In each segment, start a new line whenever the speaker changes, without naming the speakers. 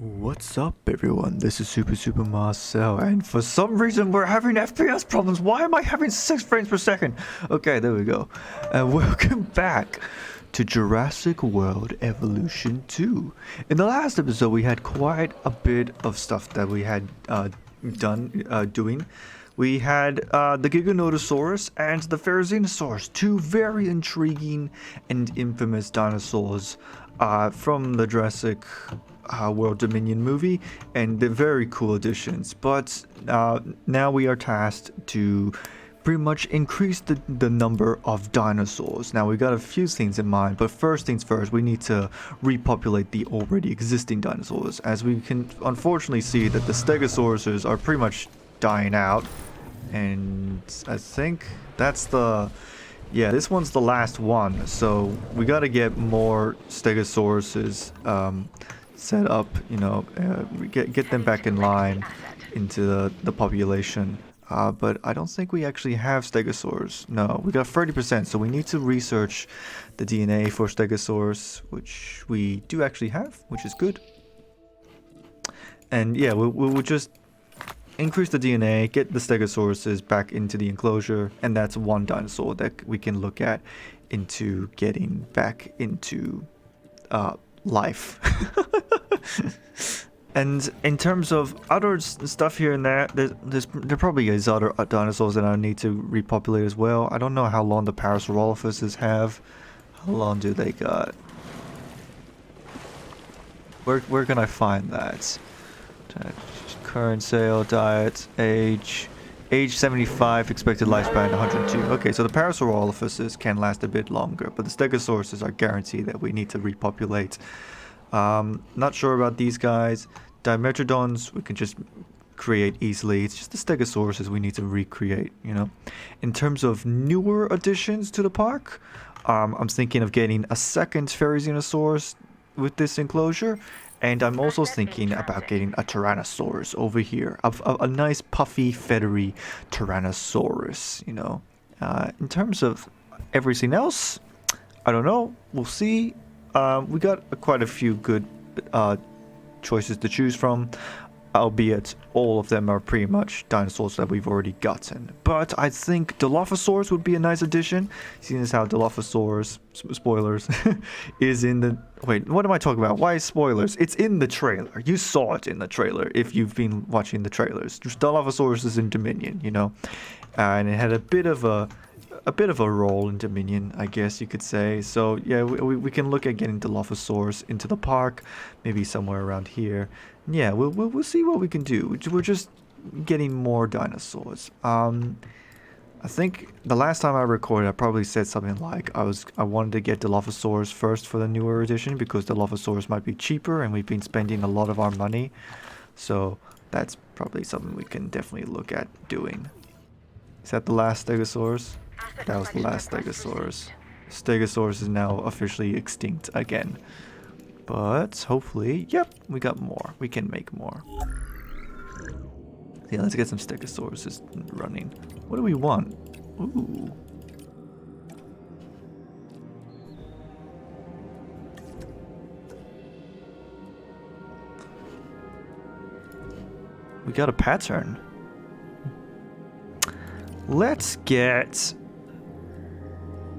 What's up everyone, this is Super Marcel, and for some reason we're having FPS problems. Why am I having 6 frames per second? Okay, there we go. And welcome back to Jurassic World Evolution 2. In the last episode we had quite a bit of stuff that we had doing. We had the Giganotosaurus and the Therizinosaurus, two very intriguing and infamous dinosaurs from the Jurassic World Dominion movie, and they're very cool additions. But now we are tasked to pretty much increase the number of dinosaurs. Now we got a few things in mind, but first things first, we need to repopulate the already existing dinosaurs, as we can unfortunately see that the Stegosauruses are pretty much dying out. And I think that's this one's the last one, so we gotta get more Stegosauruses set up, get them back in line into the population. But I don't think we actually have Stegosaurus. No, we got 30%, so we need to research the DNA for Stegosaurus, which we do actually have, which is good. And yeah, we'll just increase the DNA, get the Stegosauruses back into the enclosure, and that's one dinosaur that we can look at into getting back into life. And in terms of other stuff here and there, there probably is other dinosaurs that I need to repopulate as well. I don't know how long the Parasaurolophuses have. How long do they got? Where can I find that? Current sale, diet, age 75, expected lifespan 102. Okay, so the Parasaurolophuses can last a bit longer, but the Stegosauruses are guaranteed that we need to repopulate. Not sure about these guys. Dimetrodons we can just create easily. It's just the Stegosauruses we need to recreate, In terms of newer additions to the park, I'm thinking of getting a second Therizinosaurus with this enclosure. And I'm also thinking about getting a Tyrannosaurus over here. A nice puffy, feathery Tyrannosaurus, In terms of everything else, I don't know. We'll see. We got quite a few good choices to choose from, albeit all of them are pretty much dinosaurs that we've already gotten. But I think Dilophosaurus would be a nice addition, seeing as how Dilophosaurus, spoilers, is in the... Wait, what am I talking about? Why spoilers? It's in the trailer. You saw it in the trailer if you've been watching the trailers. Dilophosaurus is in Dominion, and it had a bit of a role in Dominion, I guess you could say. So yeah, we can look at getting Dilophosaurus into the park, maybe somewhere around here. Yeah, we'll see what we can do. We're just getting more dinosaurs. I think the last time I recorded, I probably said something like I wanted to get Dilophosaurus first for the newer edition because Dilophosaurus might be cheaper, and we've been spending a lot of our money. So that's probably something we can definitely look at doing. Is that the last Stegosaurus? That was the last Stegosaurus. Stegosaurus is now officially extinct again. But hopefully, yep, we got more. We can make more. Yeah, let's get some Stegosauruses running. What do we want? Ooh. We got a pattern. Let's get...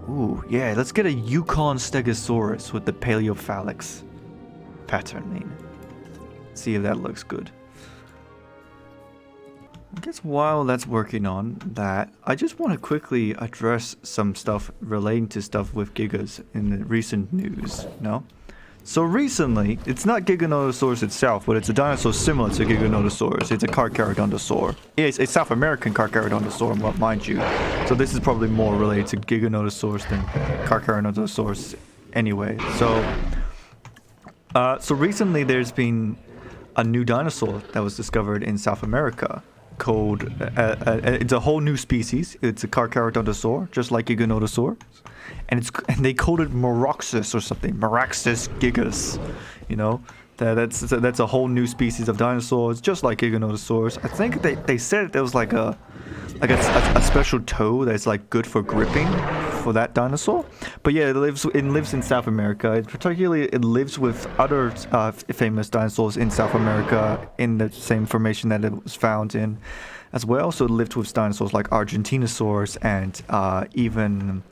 Ooh, yeah, let's get a Yukon Stegosaurus with the Paleophalanx pattern. See if that looks good. I guess while that's working on that, I just want to quickly address some stuff relating to stuff with Gigas in the recent news, So recently, it's not Giganotosaurus itself, but it's a dinosaur similar to Giganotosaurus. It's a Carcharodontosaur. It's a South American Carcharodontosaur, mind you. So this is probably more related to Giganotosaurus than Carcharodontosaurus anyway. So recently there's been a new dinosaur that was discovered in South America called... it's a whole new species. It's a Carcharodontosaur, just like Giganotosaurus. And they called it Moroxus or something. Moroxus gigas, That's a whole new species of dinosaurs, just like Giganotosaurus. I think they said there was like a special toe that's like good for gripping for that dinosaur. But yeah, it lives in South America. Particularly, it lives with other famous dinosaurs in South America in the same formation that it was found in as well. So it lived with dinosaurs like Argentinosaurus and even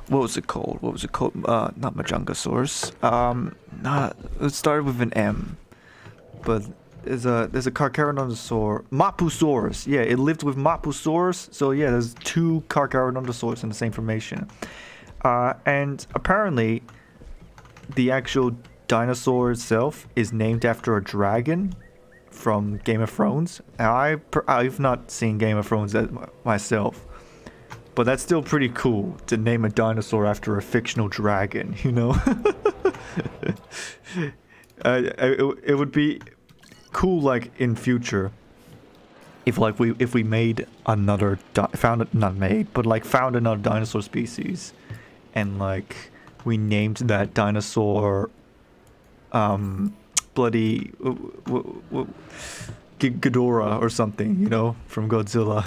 what was it called? Not Majangasaurus. It started with an M, but there's a Carcharodontosaurus, Mapusaurus. Yeah, it lived with Mapusaurus. So yeah, there's 2 Carcharodontosaurus in the same formation. And apparently, the actual dinosaur itself is named after a dragon from Game of Thrones. And I've not seen Game of Thrones myself, but that's still pretty cool to name a dinosaur after a fictional dragon. You know, it would be cool, like in future, if we made another found another dinosaur species, and like we named that dinosaur bloody Ghidorah or something, you know, from Godzilla.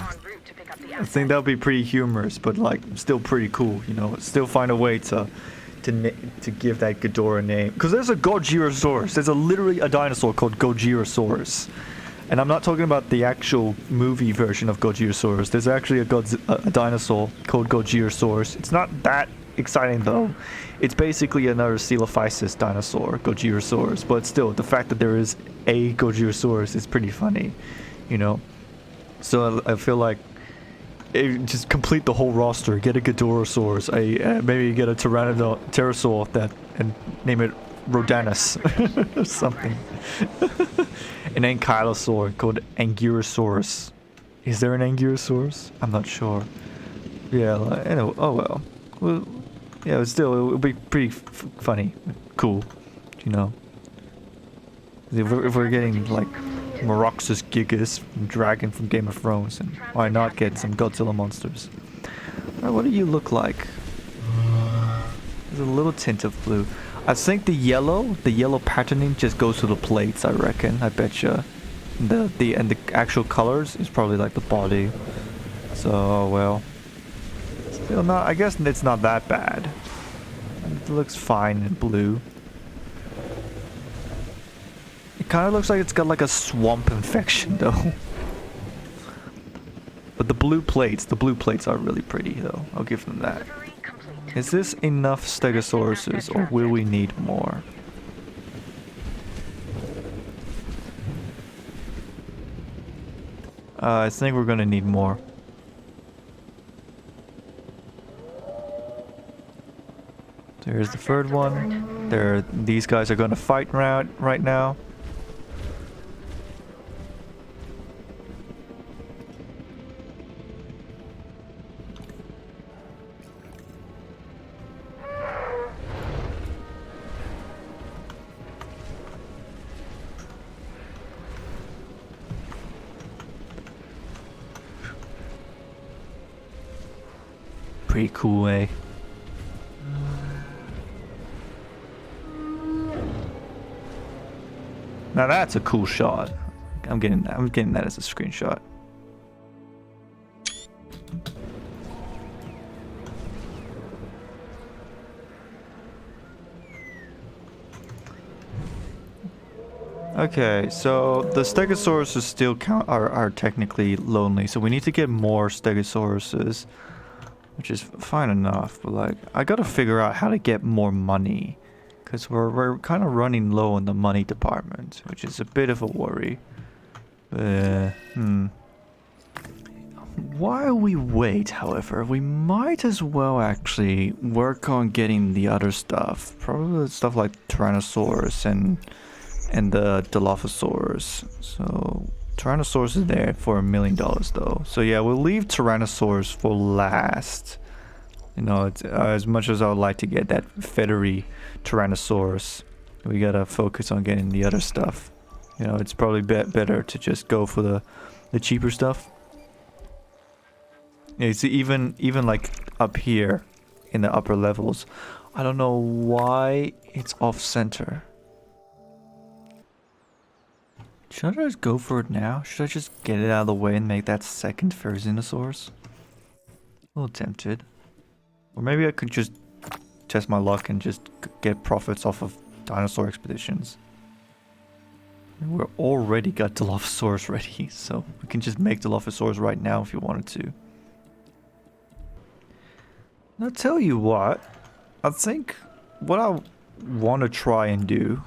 I think that would be pretty humorous, but like still pretty cool, you know. Still find a way to give that Ghidorah a name, because there's a Gojirasaurus. There's literally a dinosaur called Gojirasaurus, and I'm not talking about the actual movie version of Gojirasaurus. There's actually a dinosaur called Gojirasaurus. It's not that exciting though. It's basically another Coelophysis dinosaur, Gojirasaurus, but still, the fact that there is a Gojirasaurus is pretty funny, you know. So I feel like just complete the whole roster. Get a Ghidorah, maybe get a Pterosaur and name it Rodanus or something. An Ankylosaur called Anguirus. Is there an Anguirus? I'm not sure. Yeah, anyway, oh well. Yeah, still, it would be pretty funny, cool, you know. If we're getting like Moroxus Gigas dragon from Game of Thrones, and why not get some Godzilla monsters? Alright, what do you look like? There's a little tint of blue. I think the yellow patterning just goes to the plates, I reckon. I betcha. The actual colors is probably like the body. So well, still not. I guess it's not that bad. It looks fine in blue. It kind of looks like it's got like a swamp infection though. But the blue plates are really pretty though. I'll give them that. Is this enough Stegosauruses, or will we need more? I think we're gonna need more. There's the third one. These guys are gonna fight right now. Pretty cool, eh? Now that's a cool shot. I'm getting that as a screenshot. Okay, so the Stegosauruses still are technically lonely, so we need to get more Stegosauruses, which is fine enough, but like I gotta figure out how to get more money, because we're kind of running low in the money department, which is a bit of a worry. While we wait, however, we might as well actually work on getting the other stuff. Probably stuff like Tyrannosaurus and the Dilophosaurus. So Tyrannosaurus is there for $1 million though. So yeah, we'll leave Tyrannosaurus for last. You know, it's, as much as I would like to get that feathery Tyrannosaurus, we gotta focus on getting the other stuff. You know, it's probably better to just go for the cheaper stuff. Yeah, you see, even like up here in the upper levels, I don't know why it's off center. Should I just go for it now? Should I just get it out of the way and make that second Therizinosaurus? A little tempted. Or maybe I could just test my luck and just get profits off of dinosaur expeditions. We're already got Dilophosaurus ready, so we can just make Dilophosaurus right now if you wanted to. Now tell you what, I think what I want to try and do,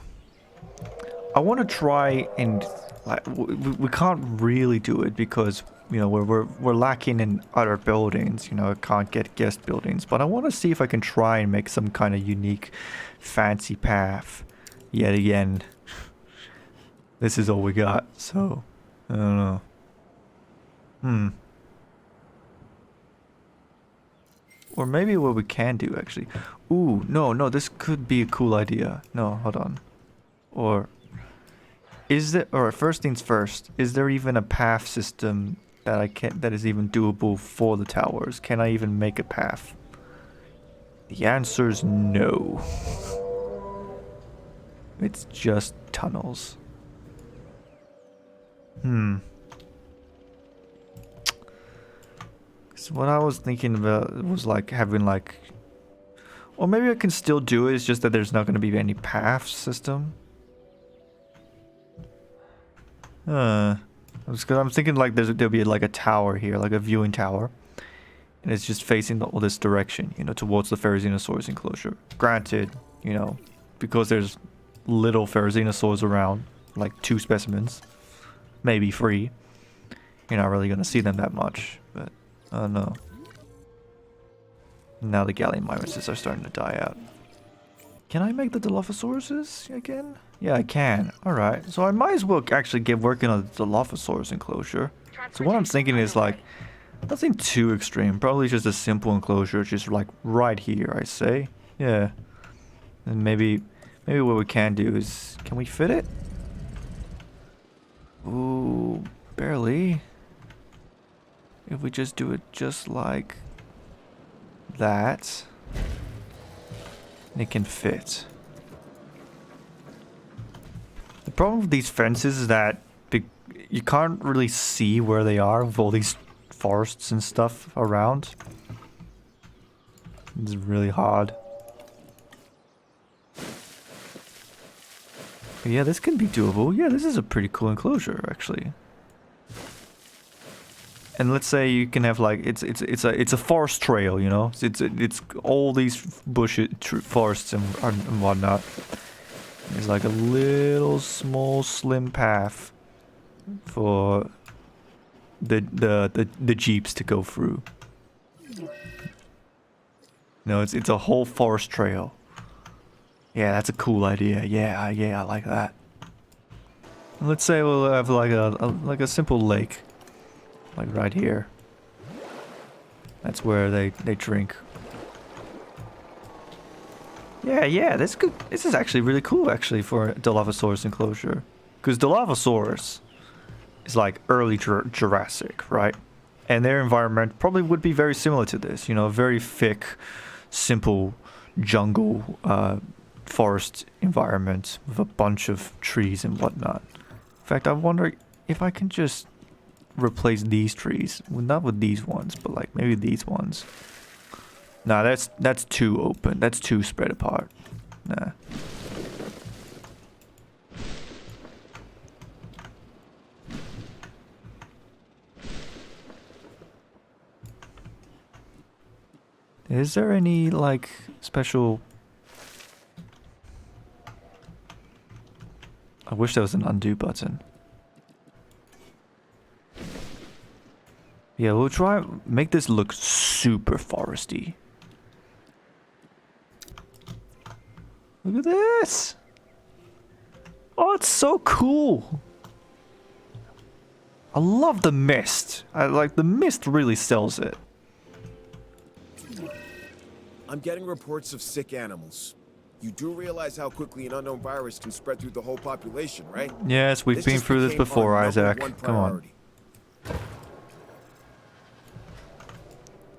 I want to try and like we can't really do it because you know we're lacking in other buildings. You know, I can't get guest buildings, but I want to see if I can try and make some kind of unique, fancy path. Yet again, this is all we got, so I don't know. Or maybe what we can do actually. Ooh, no, this could be a cool idea. No, hold on. Or is there, or first things first, is there even a path system that is even doable for the towers? Can I even make a path? The answer is no. It's just tunnels. So what I was thinking about was like having like, or maybe I can still do it, it's just that there's not going to be any path system. I'm thinking like there'll be like a tower here, like a viewing tower. And it's just facing all this direction, you know, towards the Therizinosaurus enclosure. Granted, you know, because there's little Therizinosaurs around, like 2 specimens, maybe 3. You're not really going to see them that much, but I don't know. Now the Gallimimuses are starting to die out. Can I make the Dilophosauruses again? Yeah, I can. Alright, so I might as well actually get working on the Dilophosaurus enclosure. So what I'm thinking is like, nothing too extreme. Probably just a simple enclosure, just like right here, I say. Yeah. And maybe what we can do is, can we fit it? Ooh, barely. If we just do it just like that, it can fit. The problem with these fences is that you can't really see where they are with all these forests and stuff around. It's really hard. But yeah, this can be doable. Yeah, this is a pretty cool enclosure actually. And let's say you can have like it's a forest trail, you know. It's all these bushes, forests and whatnot. There's like a little small slim path for the jeeps to go through. No, it's a whole forest trail. Yeah, that's a cool idea. Yeah, I like that. And let's say we'll have like a simple lake. Like right here. That's where they drink. Yeah, this is actually really cool actually for a Dilophosaurus enclosure. Because Dilophosaurus is like early Jurassic, right? And their environment probably would be very similar to this, you know, a very thick, simple jungle forest environment with a bunch of trees and whatnot. In fact, I wonder if I can just replace these trees, well, not with these ones, but like maybe these ones. Nah, that's too open. That's too spread apart. Nah. Is there any like special? I wish there was an undo button. Yeah, we'll try make this look super foresty. Look at this! Oh, it's so cool! I love the mist. I like the mist really sells it.
I'm getting reports of sick animals. You do realize how quickly an unknown virus can spread through the whole population, right?
Yes, we've been through this before, Isaac. Come on.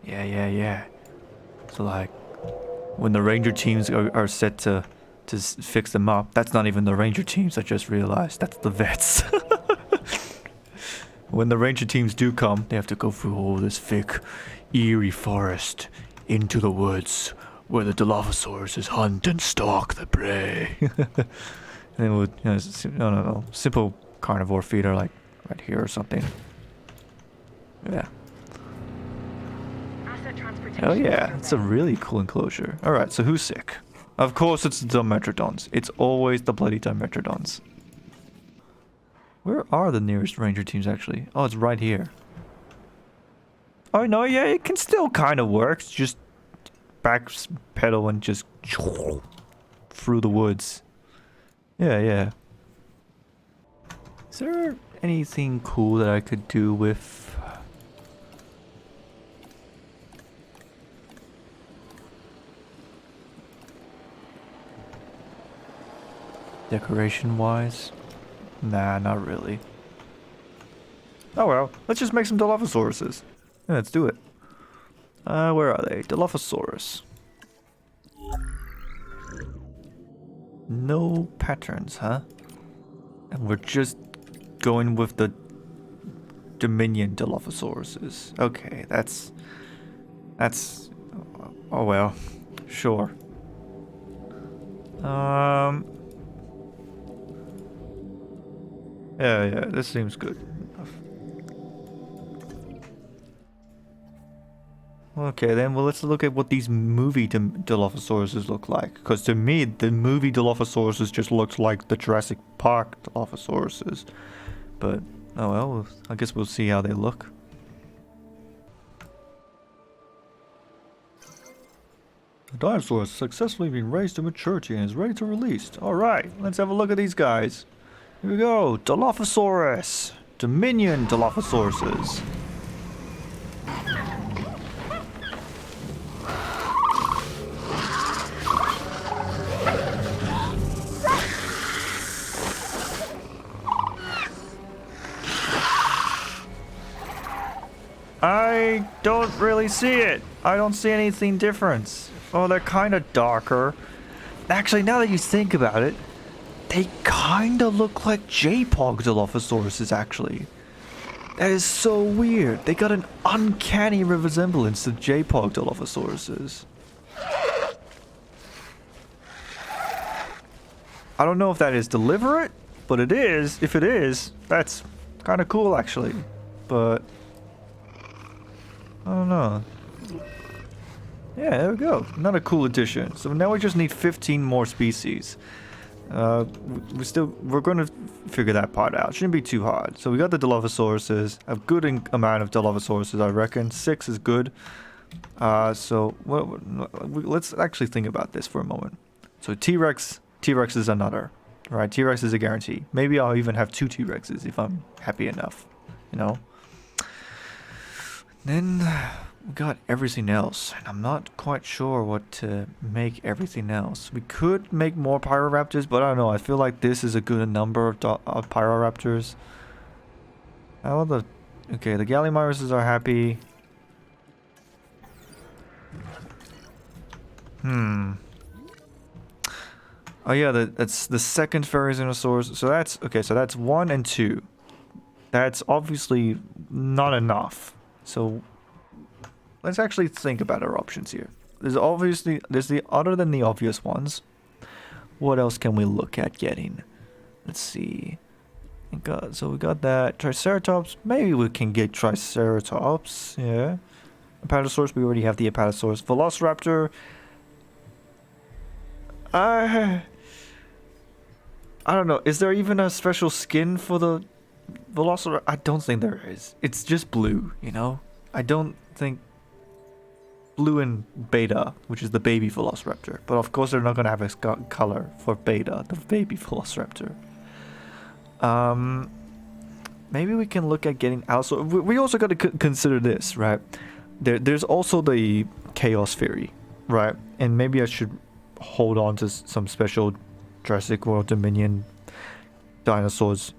Yeah. So like, when the ranger teams are set to fix them up, that's not even the ranger teams, I just realized. That's the vets. When the ranger teams do come, they have to go through all this thick, eerie forest into the woods where the Dilophosaurus hunt and stalk the prey. And then we'll, no, simple carnivore feeder like right here or something. Yeah. Oh yeah, it's a really cool enclosure. Alright, so who's sick? Of course it's the Dimetrodons. It's always the bloody Dimetrodons. Where are the nearest ranger teams actually? Oh, it's right here. Oh no, yeah, it can still kind of work. Just back pedal and just through the woods. Yeah. Is there anything cool that I could do with... decoration wise? Nah, not really. Oh well, let's just make some Dilophosauruses. Yeah, let's do it. Where are they? Dilophosaurus. No patterns, huh? And we're just going with the Dominion Dilophosauruses. Okay, that's... oh well. Sure. Yeah, this seems good. Okay, then, well, let's look at what these movie Dilophosauruses look like. Because to me, the movie Dilophosauruses just looks like the Jurassic Park Dilophosauruses. But, oh well, I guess we'll see how they look. The dinosaur has successfully been raised to maturity and is ready to release. Alright, let's have a look at these guys. Here we go, Dilophosaurus. Dominion Dilophosauruses. I don't really see it. I don't see anything different. Oh, they're kind of darker. Actually, now that you think about it, they kind of look like J-Pog Dilophosauruses, actually. That is so weird. They got an uncanny resemblance to J-Pog Dilophosauruses. I don't know if that is deliberate, but it is. If it is, that's kind of cool, actually. But... I don't know. Yeah, there we go. Another cool addition. So now we just need 15 more species. We're going to figure that part out. Shouldn't be too hard. So we got the Dilophosauruses. A good amount of Dilophosauruses, I reckon. 6 is good. So let's actually think about this for a moment. So T-Rex is another. Right, T-Rex is a guarantee. Maybe I'll even have 2 T-Rexes if I'm happy enough. You know? Then we got everything else, and I'm not quite sure what to make everything else. We could make more Pyroraptors, but I don't know. I feel like this is a good number of Pyroraptors. How the... Okay, the Gallimimuses are happy. Oh yeah, that's the second Therizinosaurus. So that's... Okay, so that's 1 and 2. That's obviously not enough. So let's actually think about our options here. There's the other than the obvious ones. What else can we look at getting? Let's see. So we got that Triceratops. Maybe we can get Triceratops. Yeah. Apatosaurus. We already have the Apatosaurus. Velociraptor. I don't know. Is there even a special skin for the Velociraptor? I don't think there is. It's just blue, you know? I don't think... Blue and Beta, which is the baby Velociraptor. But of course they're not going to have a color for Beta, the baby Velociraptor. Maybe we can look at getting... Also, we also got to consider this, right? There's also the Chaos Fury, right? And maybe I should hold on to some special Jurassic World Dominion dinosaurs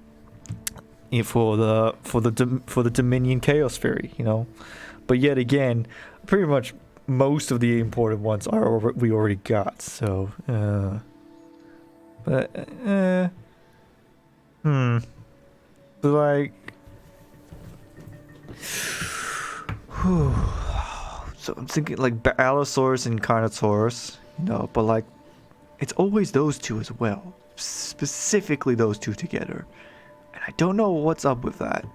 for the Dominion Chaos Fury, you know. But yet again, pretty much most of the important ones we already got. So, like, So I'm thinking like Allosaurus and Carnotaurus, you know, but like it's always those two as well. Specifically those two together. And I don't know what's up with that.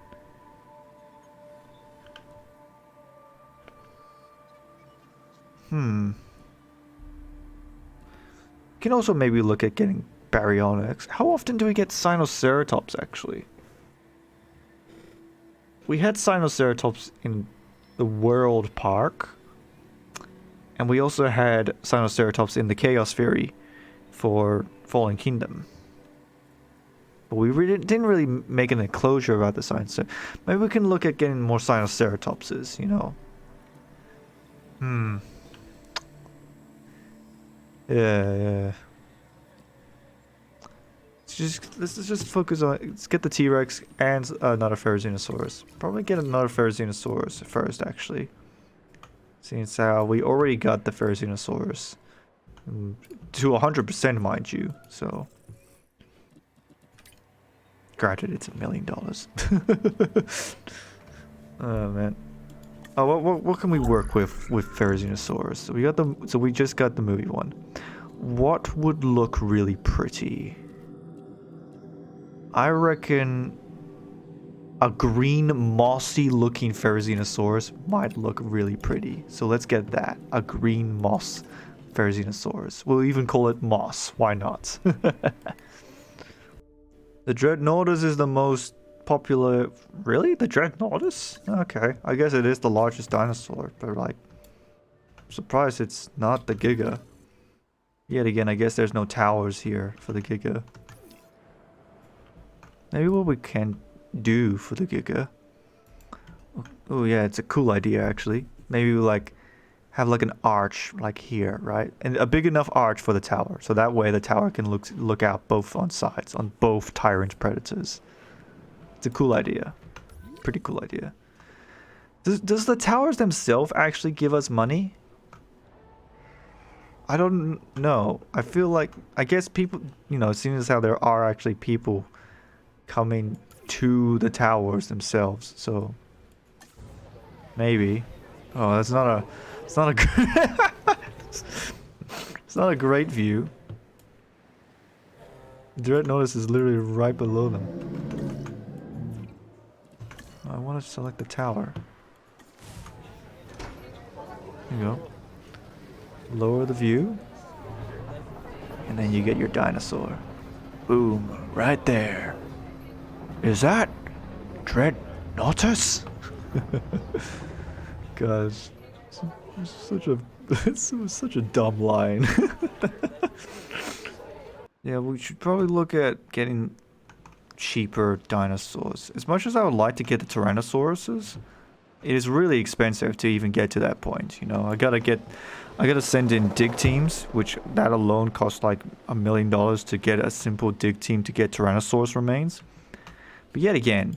You can also maybe look at getting Baryonyx. How often do we get Sinoceratops actually? We had Sinoceratops in the World Park. And we also had Sinoceratops in the Chaos Fury for Fallen Kingdom. But we didn't really make an enclosure about the Sinoceratops. Maybe we can look at getting more Sinoceratopses, you know? Yeah. Let's just focus on... Let's get the T-Rex and another Therizinosaurus. Probably get another Therizinosaurus first, actually. Since we already got the Therizinosaurus. To 100%, mind you. So... Granted, it's $1 million. Oh, man. Oh, what can we work with Therizinosaurus? So we just got the movie one. What would look really pretty? I reckon a green mossy looking Therizinosaurus might look really pretty. So let's get that. A green moss Therizinosaurus. We'll even call it moss. Why not? The Dreadnoughtus is the most popular... Really? The Dreadnoughtus? Okay. I guess it is the largest dinosaur, but like... I'm surprised it's not the Giga. Yet again, I guess there's no towers here for the Giga. Maybe what we can do for the Giga... Oh yeah, it's a cool idea actually. Maybe we like... have like an arch like here, right? And a big enough arch for the tower. So that way the tower can look out both on sides, on both tyrant predators. It's a cool idea. Pretty cool idea. Does the towers themselves actually give us money? I don't know. I feel like, I guess people, you know, seeing as how there are actually people coming to the towers themselves, so maybe. Oh, that's not a, it's not a, it's not a great view. Dreadnoughtus is literally right below them. I want to select the tower. There you go. Lower the view. And then you get your dinosaur. Boom. Right there. Is that Dreadnoughtus? Gosh. It's such a dumb line. Yeah, we should probably look at getting cheaper dinosaurs. As much as I would like to get the Tyrannosauruses, it is really expensive to even get to that point, you know. I gotta send in dig teams, which that alone costs like $1 million to get a simple dig team to get Tyrannosaurus remains. But yet again,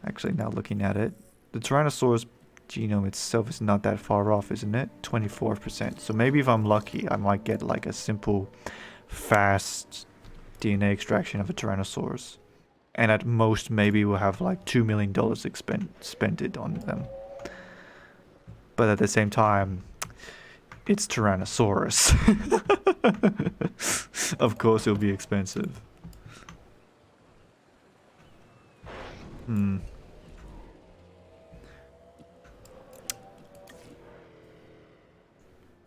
actually now looking at it, the Tyrannosaurus genome itself is not that far off, isn't it? 24%. So maybe if I'm lucky, I might get like a simple, fast DNA extraction of a Tyrannosaurus. And at most, maybe we'll have like $2 million expended on them. But at the same time, it's Tyrannosaurus. Of course it'll be expensive. I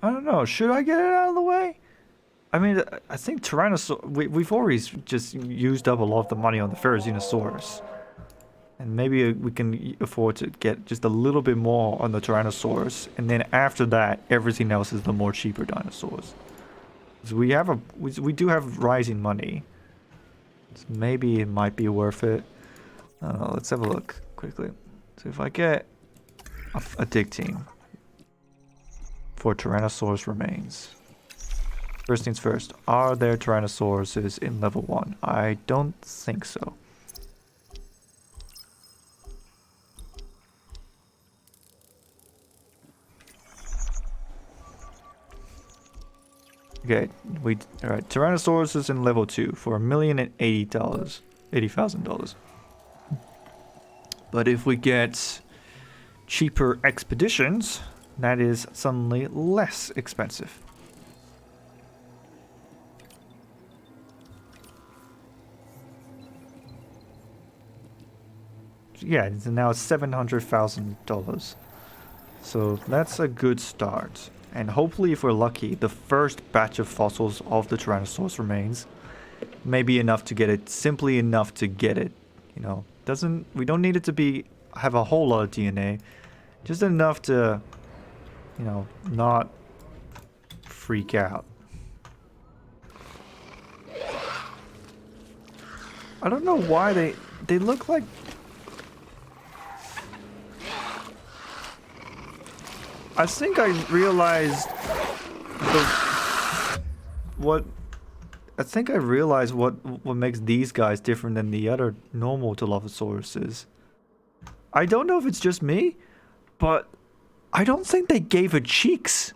don't know. Should I get it out of the way? I mean, I think Tyrannosaurus... We've already just used up a lot of the money on the Therizinosaurus. And maybe we can afford to get just a little bit more on the Tyrannosaurus. And then after that, everything else is the more cheaper dinosaurs. So we do have rising money. So maybe it might be worth it. I don't know. Let's have a look quickly. So if I get a dig team for Tyrannosaurus remains. First things first, are there Tyrannosauruses in level 1? I don't think so. Okay, alright, Tyrannosaurus is in level 2 for $1,080,000. But if we get cheaper expeditions, that is suddenly less expensive. Yeah, it's now $700,000. So that's a good start. And hopefully, if we're lucky, the first batch of fossils of the Tyrannosaurus remains may be enough to get it, simply enough to get it. You know, we don't need it to have a whole lot of DNA, just enough to, you know, not freak out. I don't know why they look like. I think I realized what makes these guys different than the other normal Dilophosauruses. I don't know if it's just me, but I don't think they gave it cheeks.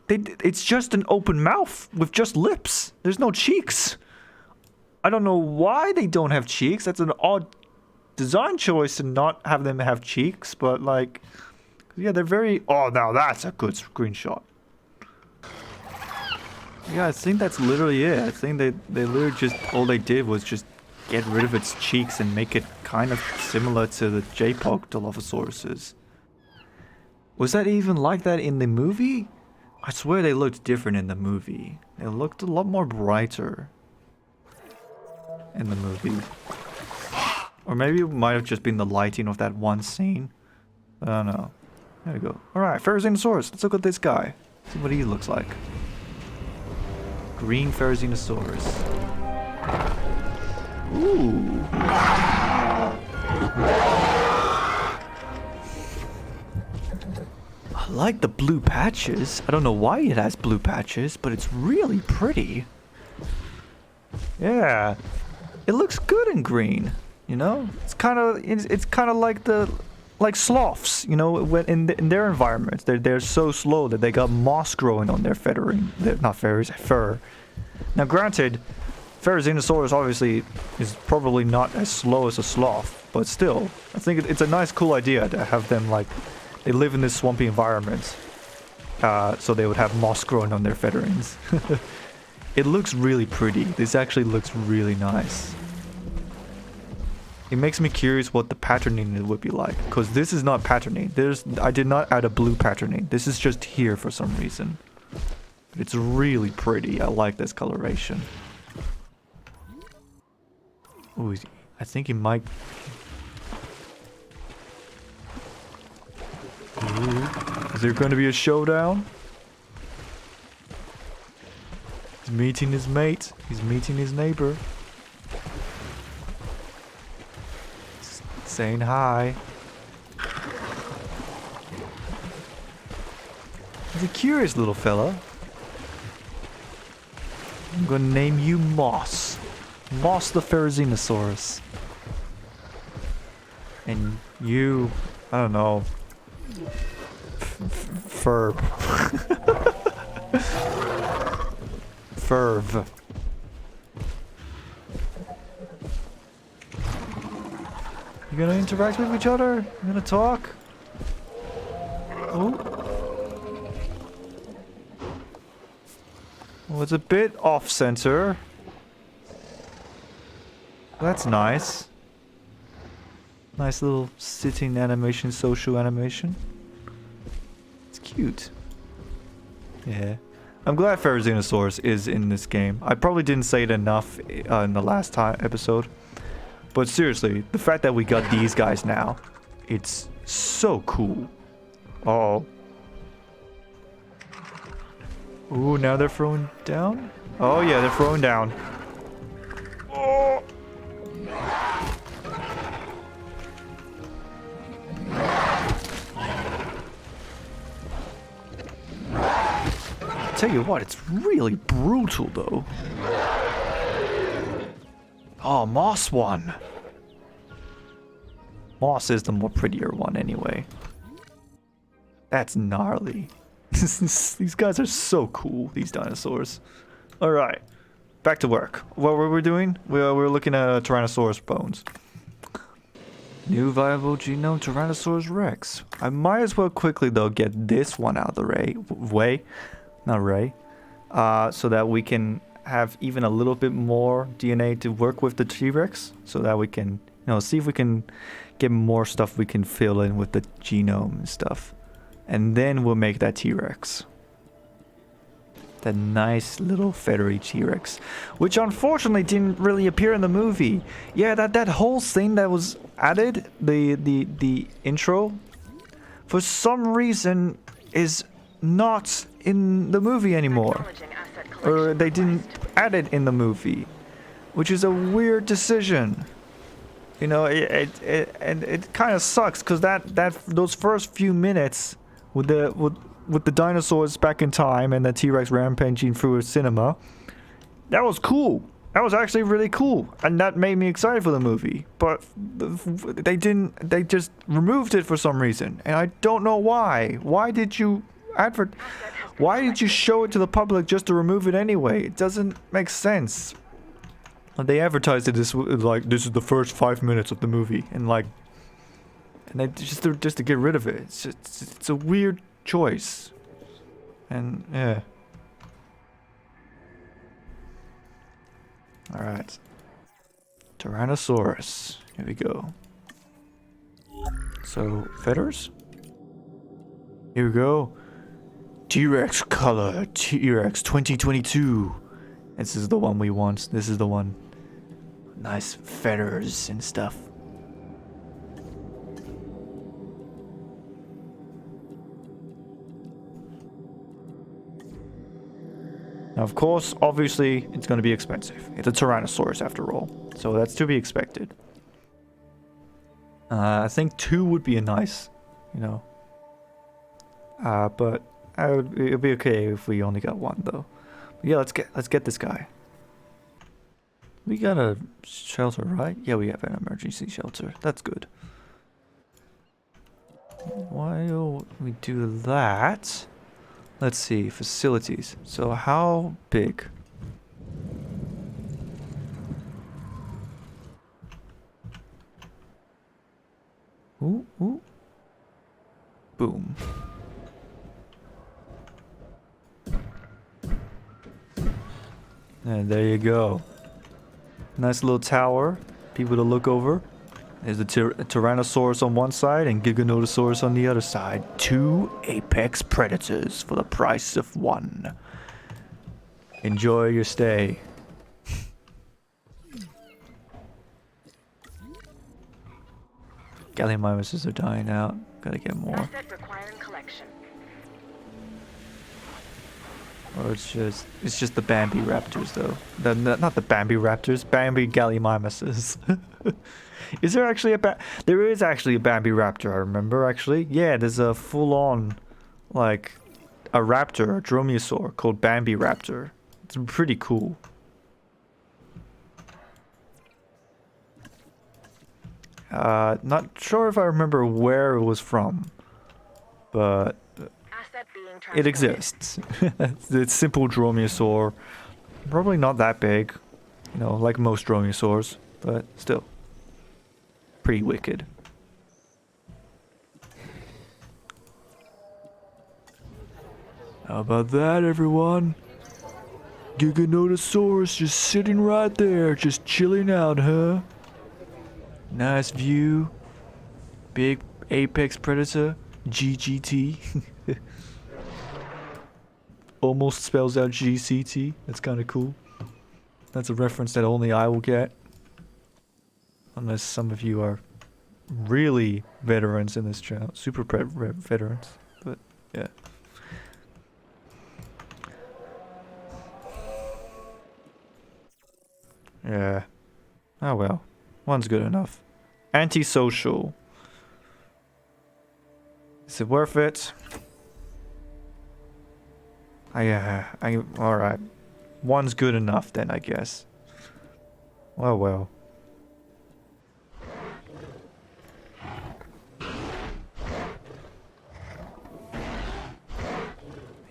It's just an open mouth with just lips. There's no cheeks. I don't know why they don't have cheeks. That's an odd design choice to not have them have cheeks, but like, yeah, they're very... Oh, now that's a good screenshot. Yeah, I think that's literally it. I think they literally just... All they did was just get rid of its cheeks and make it kind of similar to the J-Pog Dilophosauruses. Was that even like that in the movie? I swear they looked different in the movie. They looked a lot more brighter in the movie. Or maybe it might have just been the lighting of that one scene. I don't know. There we go. Alright, Therizinosaurus. Let's look at this guy. See what he looks like. Green Therizinosaurus. Ooh. I like the blue patches. I don't know why it has blue patches, but it's really pretty. Yeah. It looks good in green, you know? It's kind of like sloths, you know, when in their environments. They're so slow that they got moss growing on their fur. Now granted, Therizinosaurus obviously is probably not as slow as a sloth, but still, I think it's a nice cool idea to have them like they live in this swampy environment. So they would have moss growing on their featherings. It looks really pretty. This actually looks really nice. It makes me curious what the patterning would be like, because this is not patterning. I did not add a blue patterning. This is just here for some reason. But it's really pretty. I like this coloration. Ooh, I think he might... Ooh, is there going to be a showdown? He's meeting his mate. He's meeting his neighbor. Saying hi. He's a curious little fella. I'm gonna name you Moss. Moss the Therizinosaurus. And you, I don't know. Ferb. Ferv. You gonna interact with each other? You gonna talk? Oh. Well, it's a bit off-center. That's nice. Nice little sitting animation, social animation. It's cute. Yeah. I'm glad Therizinosaurus is in this game. I probably didn't say it enough in the last episode. But seriously, the fact that we got these guys now, it's so cool. Uh-oh. Ooh, now they're throwing down? Oh yeah, they're throwing down. Oh. Tell you what, it's really brutal though. Oh, Moss won. Moss is the more prettier one anyway. That's gnarly. These guys are so cool, these dinosaurs. Alright, back to work. What were we doing? We were looking at Tyrannosaurus bones. New viable genome Tyrannosaurus Rex. I might as well quickly though get this one out of the so that we can have even a little bit more DNA to work with the T-Rex, so that we can, see if we can get more stuff we can fill in with the genome and stuff, and then we'll make that T-Rex. That nice little feathery T-Rex, which unfortunately didn't really appear in the movie. Yeah, that whole scene that was added, the intro, for some reason is not in the movie anymore, or they didn't add it in the movie, which is a weird decision. It kind of sucks, because those first few minutes with the dinosaurs back in time and the T-Rex rampaging through a cinema, that was cool. That was actually really cool, and that made me excited for the movie. But they just removed it for some reason, and I don't know why. Why did you show it to the public just to remove it anyway? It doesn't make sense. They advertised it as like, this is the first 5 minutes of the movie, and they just to get rid of it. It's a weird choice, and yeah. All right, Tyrannosaurus. Here we go. So feathers. Here we go. T-Rex color. T-Rex 2022. This is the one we want. This is the one. Nice feathers and stuff. Now, of course, obviously, it's going to be expensive. It's a Tyrannosaurus after all, so that's to be expected. I think 2 would be a nice, but it'd be okay if we only got 1 though. But yeah, let's get this guy. We got a shelter, right? Yeah, we have an emergency shelter. That's good. While we do that, let's see, facilities. So how big? Ooh, ooh. Boom. And there you go. Nice little tower, people to look over. There's the Tyrannosaurus on one side and Giganotosaurus on the other side. 2 apex predators for the price of 1. Enjoy your stay. Gallimimuses are dying out. Gotta get more.
Asset requiring collection.
Or it's just the Bambi Raptors though. Not the Bambi Raptors, Bambi Gallimimuses. Is there actually there is actually a Bambi Raptor, I remember actually. Yeah, there's a full-on like a raptor, a dromaeosaur called Bambi Raptor. It's pretty cool. Not sure if I remember where it was from, but it exists. It's simple dromaeosaur. Probably not that big, like most dromaeosaurs, but still pretty wicked. How about that, everyone? Giganotosaurus just sitting right there, just chilling out, huh? Nice view. Big apex predator. GGT. Almost spells out GCT. That's kind of cool. That's a reference that only I will get. Unless some of you are really veterans in this channel. Super veterans. But, yeah. Yeah. Oh well. One's good enough. Antisocial. Is it worth it? Alright. One's good enough then, I guess. Oh well.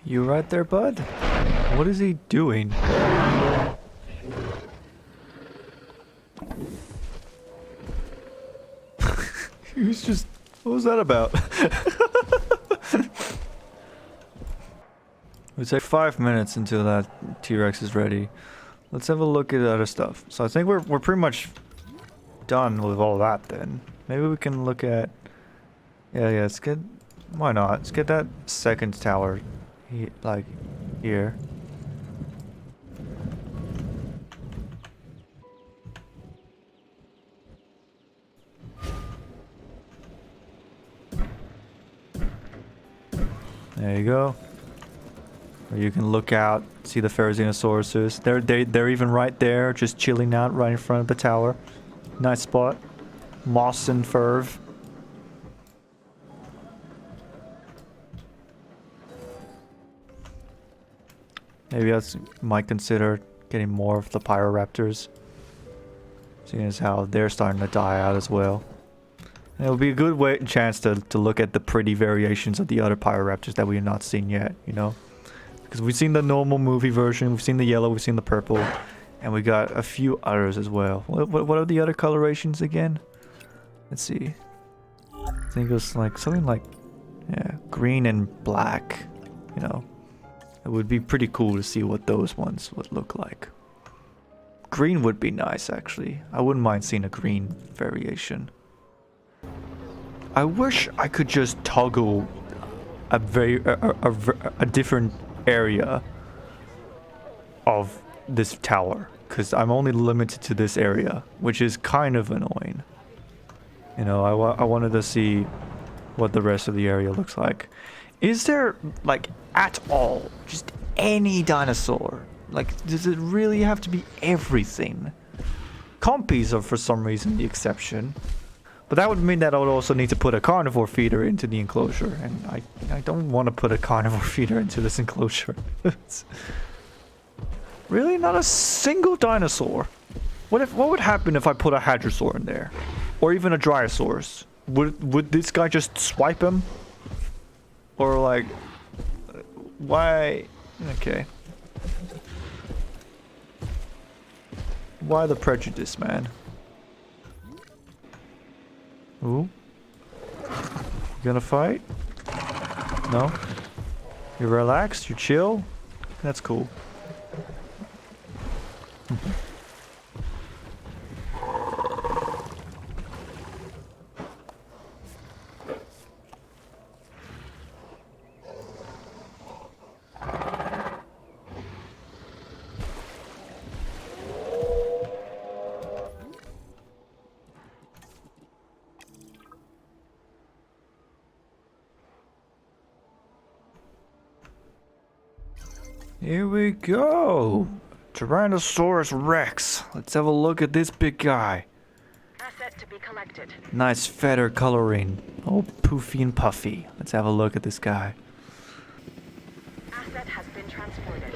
You right there, bud? What is he doing? He's just... What was that about? We take 5 minutes until that T-Rex is ready. Let's have a look at other stuff. So I think we're pretty much done with all that then. Maybe we can look at... Yeah, let's get... Why not? Let's get that second tower, like, here. There you go. Or you can look out, see the Therizinosaurus. They're even right there, just chilling out right in front of the tower. Nice spot. Moss and ferv. Maybe I might consider getting more of the Pyroraptors, seeing as how they're starting to die out as well. And it'll be a good chance to look at the pretty variations of the other Pyroraptors that we have not seen yet, you know? Because we've seen the normal movie version, we've seen the yellow, we've seen the purple, and we got a few others as well. What are the other colorations again? Let's see. I think it was like something like, yeah, green and black, you know? It would be pretty cool to see what those ones would look like. Green would be nice, actually. I wouldn't mind seeing a green variation. I wish I could just toggle a different area of this tower, because I'm only limited to this area, which is kind of annoying. You know, I wanted to see what the rest of the area looks like. Is there, like, at all, just any dinosaur? Like, does it really have to be everything? Compies are for some reason the exception. But that would mean that I would also need to put a carnivore feeder into the enclosure. And I don't want to put a carnivore feeder into this enclosure. Really? Not a single dinosaur? What would happen if I put a hadrosaur in there? Or even a Dryosaurus? Would this guy just swipe him? Or like, why? Okay. Why the prejudice, man? Ooh. You gonna fight? No? You relaxed? You chill? That's cool. Here we go! Tyrannosaurus Rex. Let's have a look at this big guy.
Asset to be collected.
Nice feather coloring. Oh, poofy and puffy. Let's have a look at this guy.
Asset has been transported.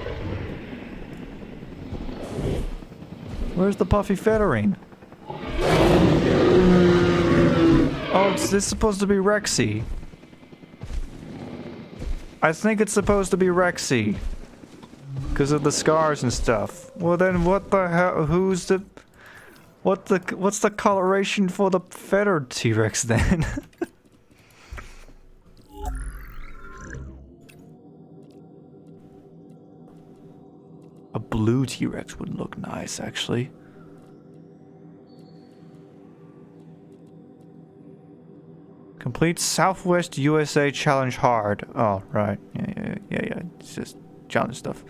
Where's the puffy feathering? Oh, is this supposed to be Rexy? I think it's supposed to be Rexy. Because of the scars and stuff. Well then what the hell, what's the coloration for the feathered T-Rex then? A blue T-Rex would look nice, actually. Complete Southwest USA Challenge Hard. Oh, right. Yeah. It's just challenge stuff.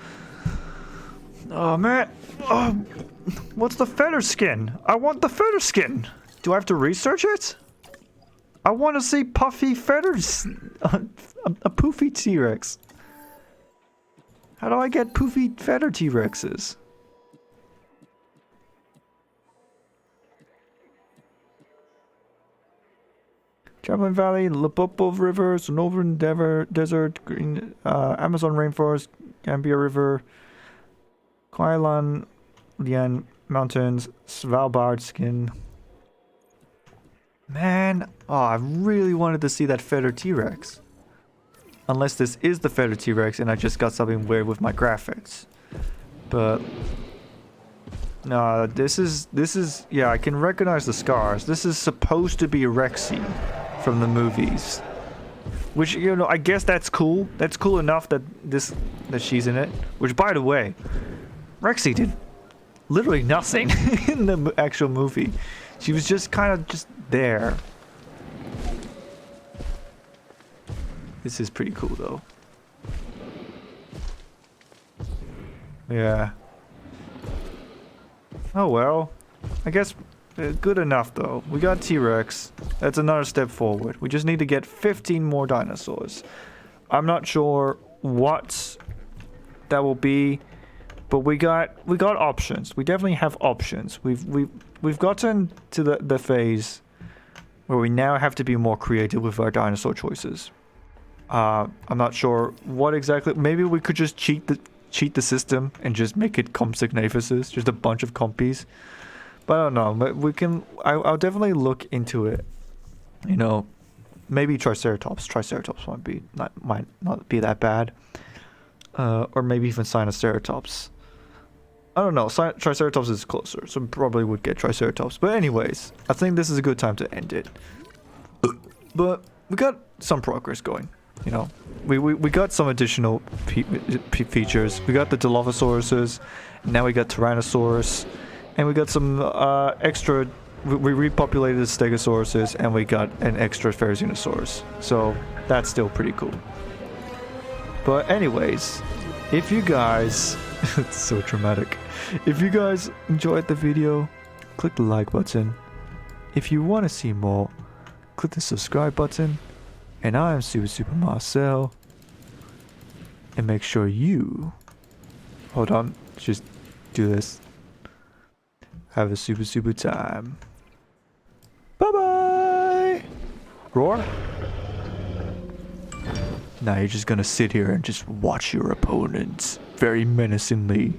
Oh, man. Oh, what's the feather skin? I want the feather skin. Do I have to research it? I want to see puffy feathers. A poofy T-Rex. How do I get poofy feather T-Rexes? Champlain Valley, Limpopo River, Northern Desert, Green, Amazon Rainforest, Gambia River, Kwailan Lian Mountains, Svalbard skin. Man, oh, I really wanted to see that feather T-Rex. Unless this is the feather T-Rex and I just got something weird with my graphics. But No, this is yeah, I can recognize the scars. This is supposed to be Rexy from the movies. Which, you know, I guess that's cool. That's cool enough that she's in it. Which, by the way, Rexy did literally nothing in the actual movie. She was just kind of just there. This is pretty cool though. Yeah. Oh well. I guess good enough though. We got T-Rex. That's another step forward. We just need to get 15 more dinosaurs. I'm not sure what that will be, but we got options. We definitely have options. We've gotten to the phase where we now have to be more creative with our dinosaur choices. I'm not sure what exactly. Maybe we could just cheat the system and just make it Compsognathus, just a bunch of compies. But I don't know. But we can. I'll definitely look into it. You know, maybe Triceratops. Triceratops might not be that bad. Or maybe even Sinoceratops. I don't know. Triceratops is closer, so probably would get Triceratops. But anyways, I think this is a good time to end it. But we got some progress going. You know, we got some additional features. We got the Dilophosauruses, now we got Tyrannosaurus, and we got some extra. We repopulated the Stegosauruses, and we got an extra Therizinosaurus. So that's still pretty cool. But anyways, if you guys, it's so dramatic. If you guys enjoyed the video, click the like button. If you want to see more, click the subscribe button. And I'm Super Marcel. And make sure you... Hold on. Just do this. Have a super time. Bye-bye! Roar? Now you're just gonna sit here and just watch your opponents very menacingly.